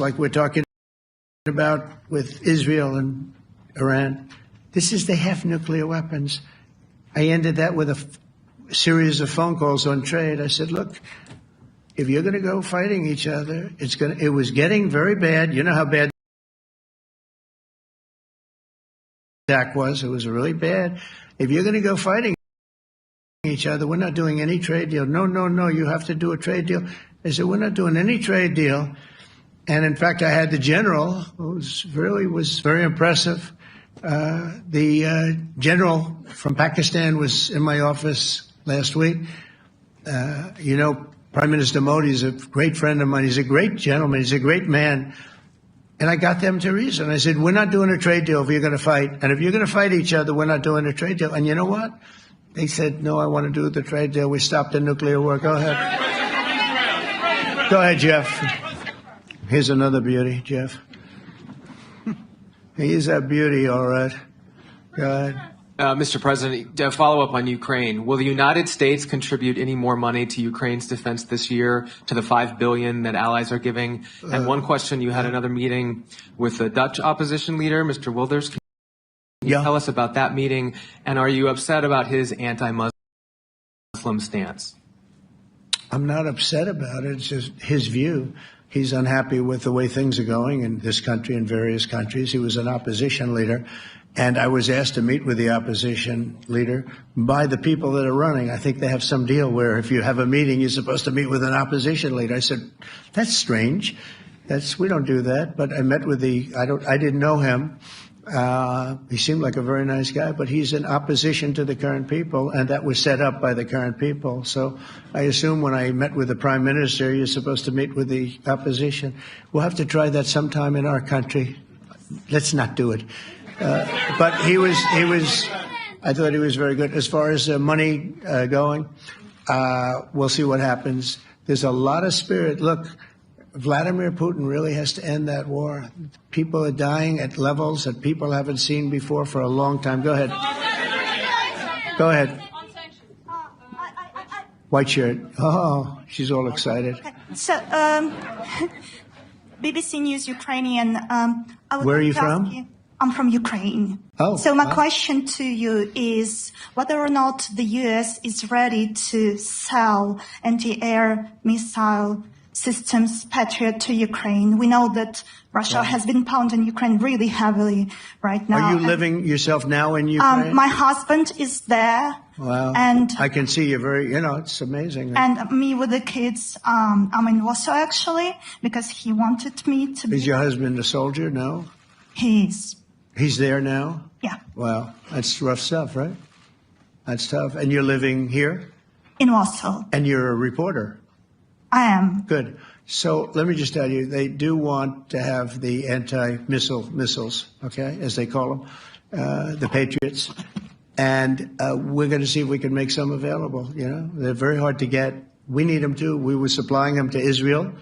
like we're talking about with Israel and Iran. This is, they have nuclear weapons. I ended that with a series of phone calls on trade. I said, look, if you're going to go fighting each other, it was getting very bad. You know how bad Iraq was. It was really bad. If you're going to go fighting each other, we're not doing any trade deal. No, you have to do a trade deal. I said, we're not doing any trade deal. And in fact, I had the general, who was very impressive. The general from Pakistan was in my office last week. You know, Prime Minister Modi is a great friend of mine. He's a great gentleman. He's a great man. And I got them to reason. I said, we're not doing a trade deal if you're going to fight. And if you're going to fight each other, we're not doing a trade deal. And you know what? They said, no, I want to do the trade deal. We stopped the nuclear war. Go ahead. Go ahead, Jeff. Here's another beauty, Jeff. He's a beauty, all right. Go ahead. Mr. President, to follow up on Ukraine, will the United States contribute any more money to Ukraine's defense this year to the $5 billion that allies are giving? And one question, you had another meeting with the Dutch opposition leader, Mr. Wilders. Can you tell us about that meeting? And are you upset about his anti-Muslim stance? I'm not upset about it. It's just his view. He's unhappy with the way things are going in this country and various countries. He was an opposition leader. And I was asked to meet with the opposition leader by the people that are running. I think they have some deal where if you have a meeting, you're supposed to meet with an opposition leader. I said, that's strange. We don't do that. But I met with I didn't know him. He seemed like a very nice guy, but he's in opposition to the current people, and that was set up by the current people. So I assume when I met with the Prime Minister, you're supposed to meet with the opposition. We'll have to try that sometime in our country. Let's not do it. But I thought he was very good. As far as money going, we'll see what happens. There's a lot of spirit. Look, Vladimir Putin really has to end that war. People are dying at levels that people haven't seen before for a long time. Go ahead. Go ahead. White shirt. Oh, she's all excited. Okay. So, BBC News Ukrainian. Where are you from? I'm from Ukraine. Oh. So my question to you is whether or not the U.S. is ready to sell anti-air missile systems Patriot to Ukraine. We know that Russia has been pounding Ukraine really heavily right now. Are you living yourself now in Ukraine? My husband is there. Wow. And I can see you're it's amazing. And me with the kids, I'm in Warsaw actually, because he wanted me to be. Is your husband a soldier? No? He is. He's there now? Yeah. Wow. That's rough stuff, right? That's tough. And you're living here? In Warsaw. And you're a reporter? I am. Good. So let me just tell you, they do want to have the missiles, okay, as they call them, the Patriots. And we're going to see if we can make some available, They're very hard to get. We need them too. We were supplying them to Israel,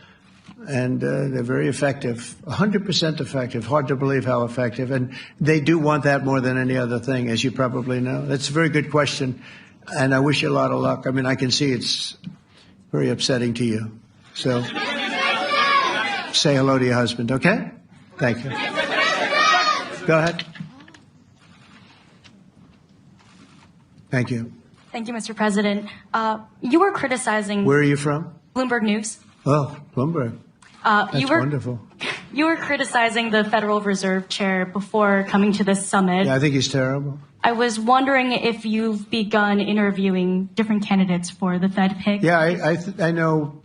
and they're very effective, 100% effective. Hard to believe how effective. And they do want that more than any other thing, as you probably know. That's a very good question, and I wish you a lot of luck. I mean, I can see it's very upsetting to you. So say hello to your husband, okay? Thank you. Go ahead. Thank you. Thank you, Mr. President. You were criticizing... Where are you from? Bloomberg News. Oh, Bloomberg. That's wonderful. You were criticizing the Federal Reserve Chair before coming to this summit. Yeah, I think he's terrible. I was wondering if you've begun interviewing different candidates for the Fed pick. Yeah, I know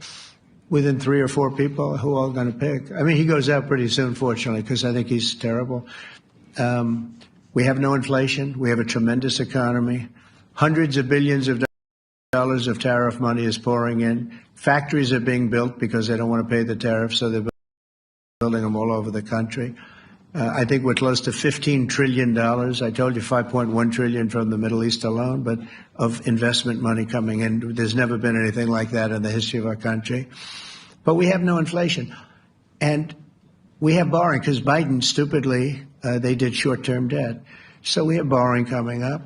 within 3 or 4 people who are going to pick. I mean, he goes out pretty soon, fortunately, because I think he's terrible. We have no inflation. We have a tremendous economy. Hundreds of billions of dollars of tariff money is pouring in. Factories are being built because they don't want to pay the tariffs, so they're building them all over the country. I think we're close to $15 trillion. I told you $5.1 trillion from the Middle East alone, but of investment money coming in. There's never been anything like that in the history of our country. But we have no inflation. And we have borrowing because Biden, stupidly, they did short-term debt. So we have borrowing coming up.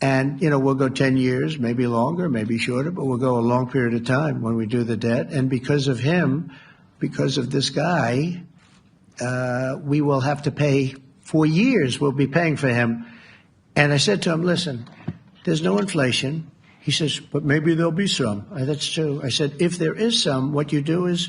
And, we'll go 10 years, maybe longer, maybe shorter, but we'll go a long period of time when we do the debt. And because of him, because of this guy, we will have to pay for years. We'll be paying for him. And I said to him, listen, there's no inflation. He says, but maybe there'll be some. That's true. I said, if there is some, what you do is